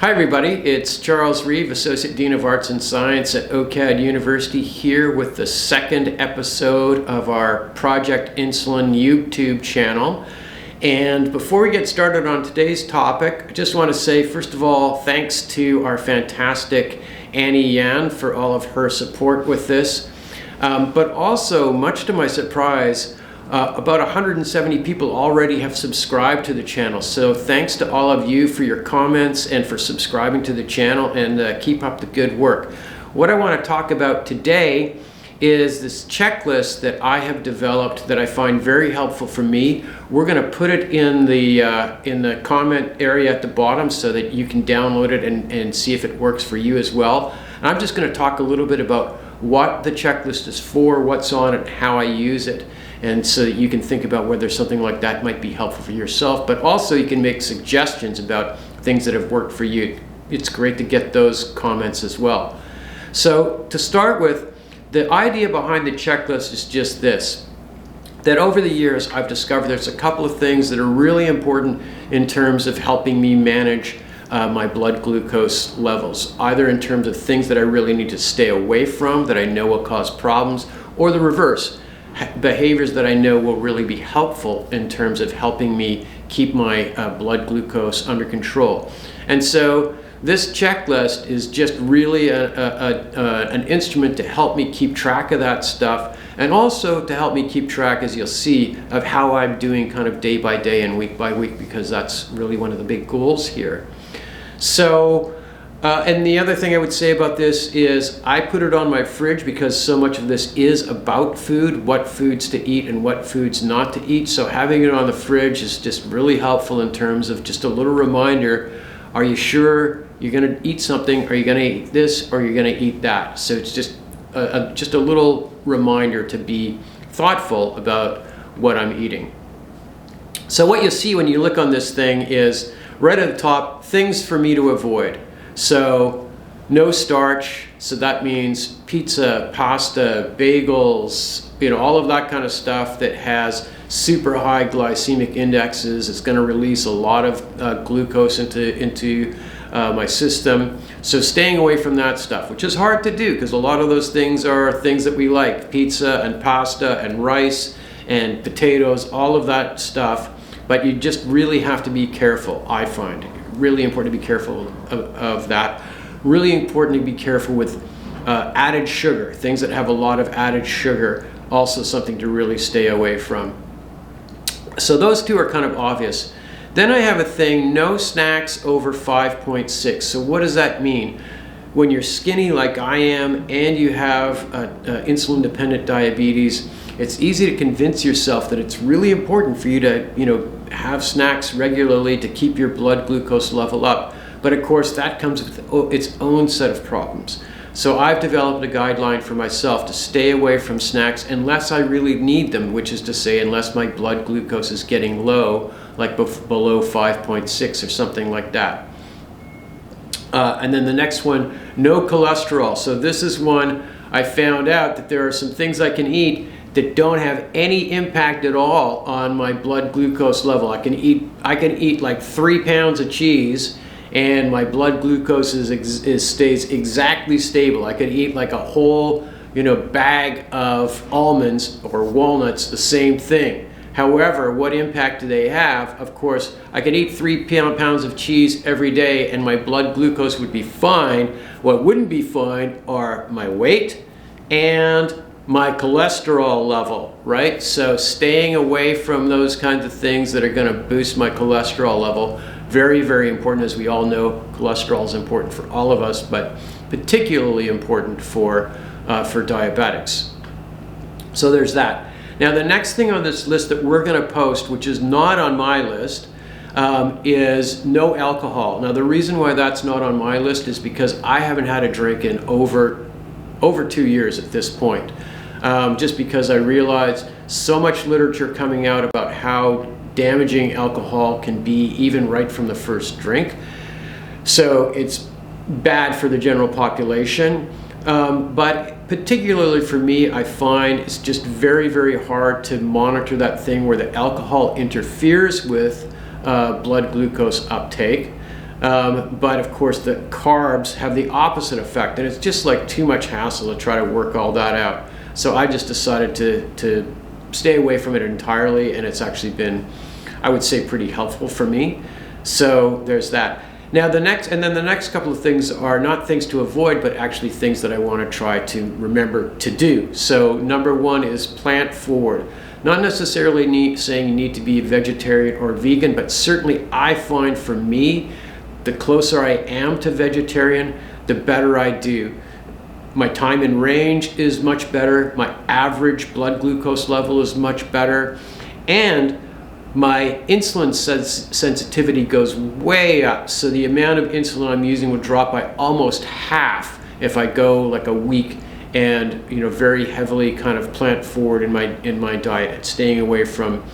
Hi everybody, it's Charles Reeve, Associate Dean of Arts and Science at OCAD University, here with the second episode of our Project Insulin YouTube channel. And before we get started on today's topic, I just want to say, first of all, thanks to our fantastic Annie Yan for all of her support with this. But also, much to my surprise, about 170 people already have subscribed to the channel. So thanks to all of you for your comments and for subscribing to the channel, and keep up the good work. What I want to talk about today is this checklist that I have developed that I find very helpful for me. We're going to put it in the comment area at the bottom so that you can download it and see if it works for you as well. And I'm just going to talk a little bit about what the checklist is for, what's on it, how I use it, and so that you can think about whether something like that might be helpful for yourself, but also you can make suggestions about things that have worked for you. It's great to get those comments as well. So to start with, the idea behind the checklist is just this, that over the years I've discovered there's a couple of things that are really important in terms of helping me manage my blood glucose levels, either in terms of things that I really need to stay away from that I know will cause problems, or the reverse, behaviors that I know will really be helpful in terms of helping me keep my blood glucose under control. And so this checklist is just really an instrument to help me keep track of that stuff, and also to help me keep track, as you'll see, of how I'm doing kind of day by day and week by week, because that's really one of the big goals here. So, and the other thing I would say about this is I put it on my fridge because so much of this is about food, what foods to eat and what foods not to eat. So having it on the fridge is just really helpful in terms of just a little reminder. Are you sure you're going to eat something? Are you going to eat this, or are you going to eat that? So it's just a little reminder to be thoughtful about what I'm eating. So what you'll see when you look on this thing is right at the top, things for me to avoid. So no starch, so that means pizza, pasta, bagels, all of that kind of stuff that has super high glycemic indexes. It's going to release a lot of glucose into my system. So staying away from that stuff, which is hard to do because a lot of those things are things that we like, pizza and pasta and rice and potatoes, all of that stuff. But you just really have to be careful, I find. Really important to be careful of that. Really important to be careful with added sugar. Things that have a lot of added sugar, also something to really stay away from. So those two are kind of obvious. Then I have a thing, no snacks over 5.6. So what does that mean? When you're skinny like I am and you have insulin-dependent diabetes, it's easy to convince yourself that it's really important for you to, have snacks regularly to keep your blood glucose level up. But of course, that comes with its own set of problems. So I've developed a guideline for myself to stay away from snacks unless I really need them, which is to say, unless my blood glucose is getting low, like below 5.6 or something like that. And then the next one, no cholesterol. So this is one I found out that there are some things I can eat that don't have any impact at all on my blood glucose level. I can eat like 3 pounds of cheese and my blood glucose stays exactly stable. I could eat like a whole bag of almonds or walnuts, the same thing. However, what impact do they have? Of course, I could eat 3 pounds of cheese every day and my blood glucose would be fine. What wouldn't be fine are my weight and my cholesterol level, right? So staying away from those kinds of things that are going to boost my cholesterol level, very, very important. As we all know, cholesterol is important for all of us, but particularly important for diabetics. So there's that. Now the next thing on this list that we're going to post, which is not on my list, is no alcohol. Now the reason why that's not on my list is because I haven't had a drink in over 2 years at this point. Just because I realized so much literature coming out about how damaging alcohol can be even right from the first drink. So it's bad for the general population. But particularly for me, I find it's just very, very hard to monitor that thing where the alcohol interferes with blood glucose uptake. But of course, the carbs have the opposite effect, and it's just like too much hassle to try to work all that out. So I just decided to stay away from it entirely, and it's actually been, I would say, pretty helpful for me. So there's that. Now the next couple of things are not things to avoid, but actually things that I want to try to remember to do. So number one is plant forward. Not necessarily saying you need to be a vegetarian or vegan, but certainly I find for me, the closer I am to vegetarian, the better I do. My time in range is much better. My average blood glucose level is much better. And my insulin sensitivity goes way up. So the amount of insulin I'm using will drop by almost half if I go like a week and very heavily kind of plant forward in my diet, staying away from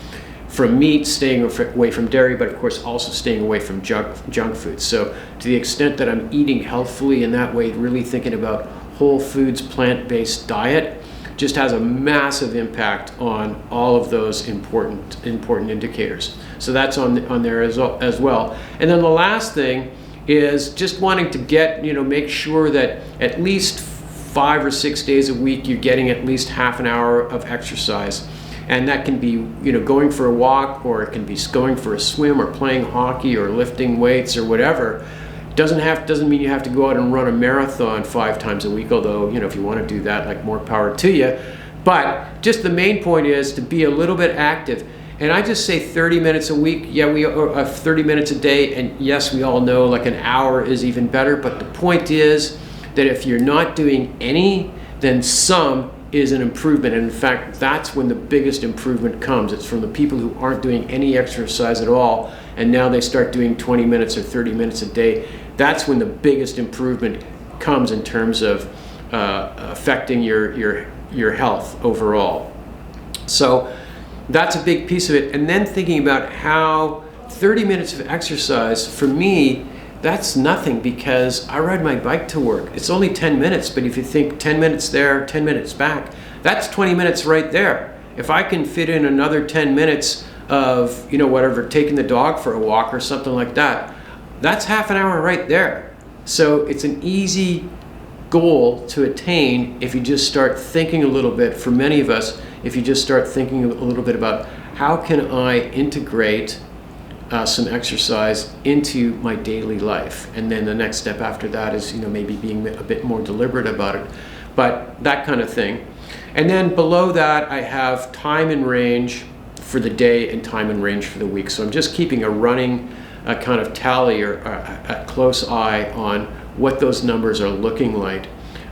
meat, staying away from dairy, but of course also staying away from junk food. So to the extent that I'm eating healthfully in that way, really thinking about whole foods, plant-based diet, just has a massive impact on all of those important indicators. So that's on there as well. And then the last thing is just wanting to make sure that at least 5 or 6 days a week you're getting at least half an hour of exercise. And that can be, going for a walk, or it can be going for a swim, or playing hockey, or lifting weights, or whatever. Doesn't mean you have to go out and run a marathon 5 times a week, although, if you want to do that, like, more power to you. But just the main point is to be a little bit active. And I just say 30 minutes a week. Yeah, we are 30 minutes a day. And yes, we all know like an hour is even better. But the point is that if you're not doing any, then some is an improvement. And in fact, that's when the biggest improvement comes. It's from the people who aren't doing any exercise at all, and now they start doing 20 minutes or 30 minutes a day. That's when the biggest improvement comes in terms of affecting your health overall. So that's a big piece of it. And then thinking about how 30 minutes of exercise, for me, that's nothing, because I ride my bike to work. It's only 10 minutes, but if you think 10 minutes there, 10 minutes back, that's 20 minutes right there. If I can fit in another 10 minutes of, taking the dog for a walk or something like that, that's half an hour right there. So it's an easy goal to attain if you just start thinking a little bit. For many of us, if you just start thinking a little bit about how can I integrate some exercise into my daily life, and then the next step after that is maybe being a bit more deliberate about it, but that kind of thing. And then below that I have time in range for the day and time in range for the week. So I'm just keeping a running kind of tally or a close eye on what those numbers are looking like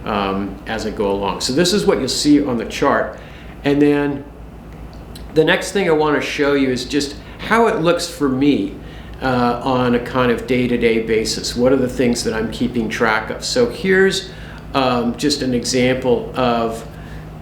as I go along. So this is what you'll see on the chart. And then the next thing I want to show you is just how it looks for me on a kind of day-to-day basis. What are the things that I'm keeping track of? So here's just an example of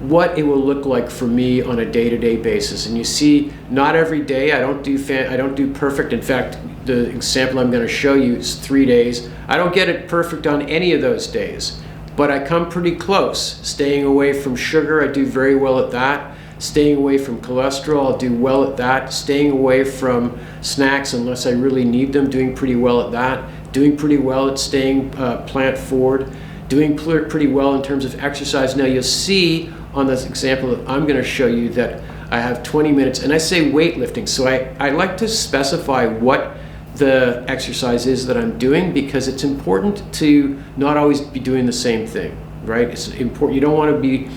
what it will look like for me on a day-to-day basis. And you see, not every day. I don't do perfect. In fact, the example I'm going to show you is 3 days. I don't get it perfect on any of those days, but I come pretty close. Staying away from sugar, I do very well at that. Staying away from cholesterol, I'll do well at that. Staying away from snacks unless I really need them, doing pretty well at that. Doing pretty well at staying plant forward. Doing pretty well in terms of exercise. Now you'll see on this example that I'm going to show you that I have 20 minutes, and I say weightlifting. So I like to specify what the exercise is that I'm doing, because it's important to not always be doing the same thing, right? It's important. You don't want to be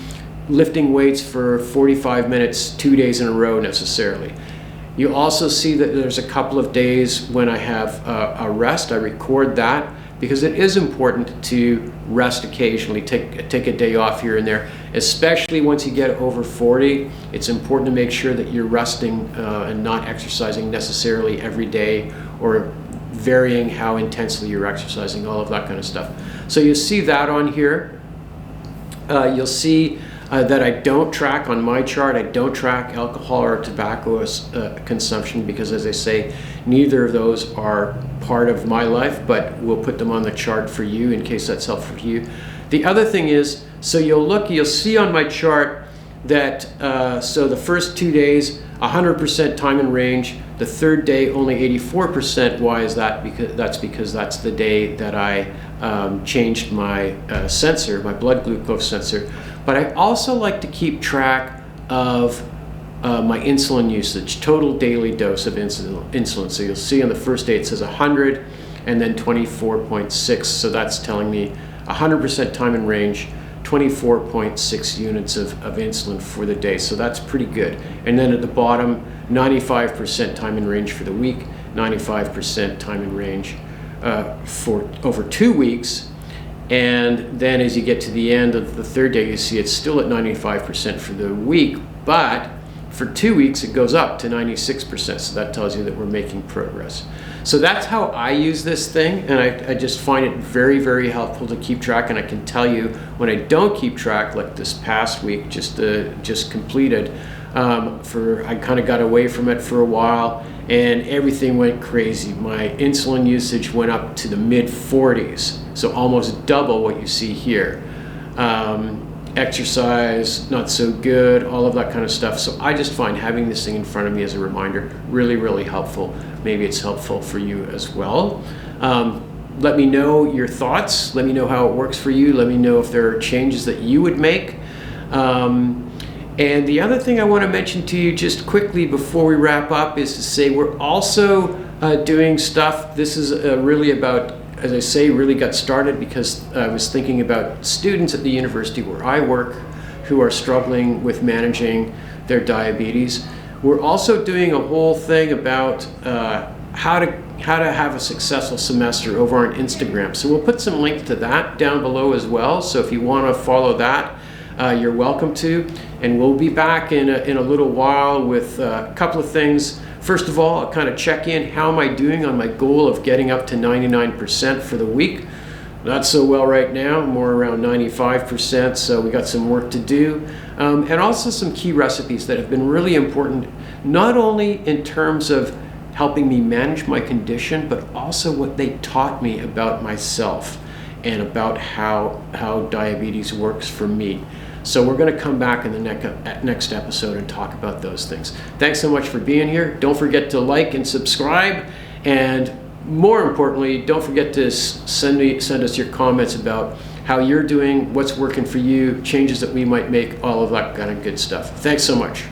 lifting weights for 45 minutes 2 days in a row necessarily. You also see that there's a couple of days when I have a rest. I record that because it is important to rest occasionally, take a day off here and there, especially once you get over 40. It's important to make sure that you're resting and not exercising necessarily every day, or varying how intensely you're exercising, all of that kind of stuff. So you see that on here. You'll see that I don't track on my chart. I don't track alcohol or tobacco consumption, because, as I say, neither of those are part of my life, but we'll put them on the chart for you in case that's helpful for you. The other thing is, so you'll see on my chart that so the first 2 days 100% time in range. The third day, only 84%. Why is that? Because that's the day that I changed my sensor, my blood glucose sensor. But I also like to keep track of my insulin usage, total daily dose of insulin. So you'll see on the first day it says 100 and then 24.6. So that's telling me 100% time in range, 24.6 units of insulin for the day. So that's pretty good. And then at the bottom, 95% time in range for the week, 95% time in range for over 2 weeks. And then as you get to the end of the third day, you see it's still at 95% for the week, but for 2 weeks it goes up to 96%. So that tells you that we're making progress. So that's how I use this thing, and I just find it very, very helpful to keep track. And I can tell you when I don't keep track, like this past week just completed, I kind of got away from it for a while and everything went crazy. My insulin usage went up to the mid-40s, so almost double what you see here. Exercise, not so good, all of that kind of stuff. So I just find having this thing in front of me as a reminder really, really helpful. Maybe it's helpful for you as well. Let me know your thoughts. Let me know how it works for you. Let me know if there are changes that you would make. And the other thing I want to mention to you just quickly before we wrap up is to say we're also doing stuff. This is really about, as I say, really got started because I was thinking about students at the university where I work who are struggling with managing their diabetes. We're also doing a whole thing about how to have a successful semester over on Instagram. So we'll put some links to that down below as well. So if you want to follow that, you're welcome to. And we'll be back in a little while with a couple of things. First of all, I'll kind of check in. How am I doing on my goal of getting up to 99% for the week? Not so well right now, more around 95%, so we got some work to do. And also some key recipes that have been really important, not only in terms of helping me manage my condition, but also what they taught me about myself and about how diabetes works for me. So we're going to come back in the next episode and talk about those things. Thanks so much for being here. Don't forget to like and subscribe. And more importantly, don't forget to send us your comments about how you're doing, what's working for you, changes that we might make, all of that kind of good stuff. Thanks so much.